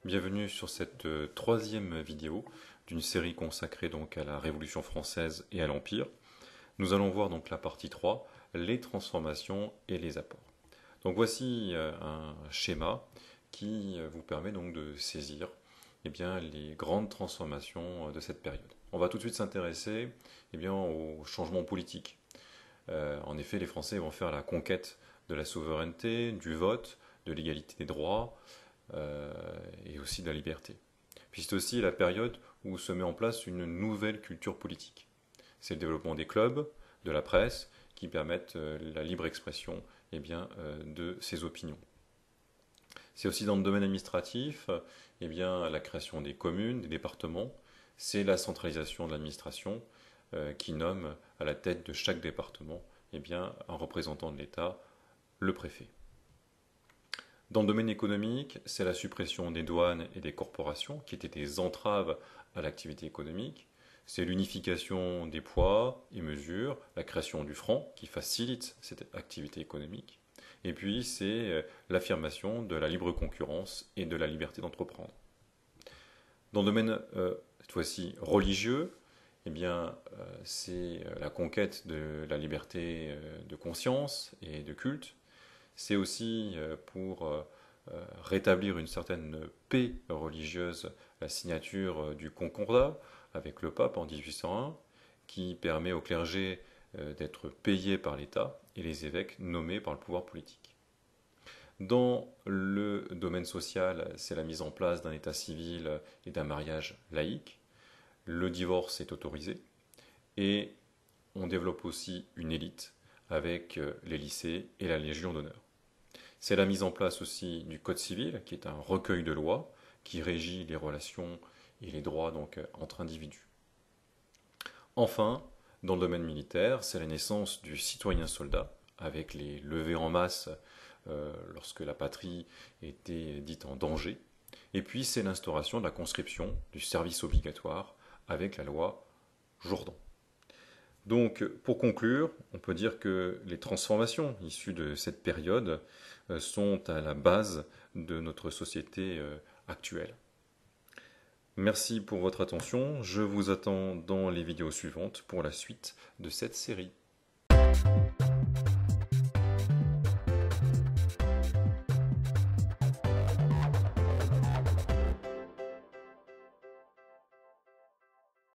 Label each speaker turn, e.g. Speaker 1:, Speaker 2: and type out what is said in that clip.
Speaker 1: Bienvenue sur cette troisième vidéo d'une série consacrée donc à la Révolution française et à l'Empire. Nous allons voir donc la partie 3, les transformations et les apports. Donc voici un schéma qui vous permet donc de saisir les grandes transformations de cette période. On va tout de suite s'intéresser aux changements politiques. En effet, les Français vont faire la conquête de la souveraineté, du vote, de l'égalité des droits, et aussi de la liberté. Puis c'est aussi la période où se met en place une nouvelle culture politique. C'est le développement des clubs, de la presse, qui permettent la libre expression de ses opinions. C'est aussi dans le domaine administratif la création des communes, des départements. C'est la centralisation de l'administration qui nomme à la tête de chaque département un représentant de l'État, le préfet. Dans le domaine économique, c'est la suppression des douanes et des corporations, qui étaient des entraves à l'activité économique. C'est l'unification des poids et mesures, la création du franc, qui facilite cette activité économique. Et puis, c'est l'affirmation de la libre concurrence et de la liberté d'entreprendre. Dans le domaine, cette fois-ci, religieux, c'est la conquête de la liberté de conscience et de culte. C'est aussi pour rétablir une certaine paix religieuse la signature du Concordat avec le pape en 1801, qui permet au clergé d'être payé par l'État et les évêques nommés par le pouvoir politique. Dans le domaine social, c'est la mise en place d'un état civil et d'un mariage laïque. Le divorce est autorisé et on développe aussi une élite avec les lycées et la Légion d'honneur. C'est la mise en place aussi du Code civil, qui est un recueil de lois qui régit les relations et les droits entre individus. Enfin, dans le domaine militaire, c'est la naissance du citoyen soldat, avec les levées en masse lorsque la patrie était dite en danger. Et puis c'est l'instauration de la conscription, du service obligatoire, avec la loi Jourdan. Donc, pour conclure, on peut dire que les transformations issues de cette période sont à la base de notre société actuelle. Merci pour votre attention. Je vous attends dans les vidéos suivantes pour la suite de cette série.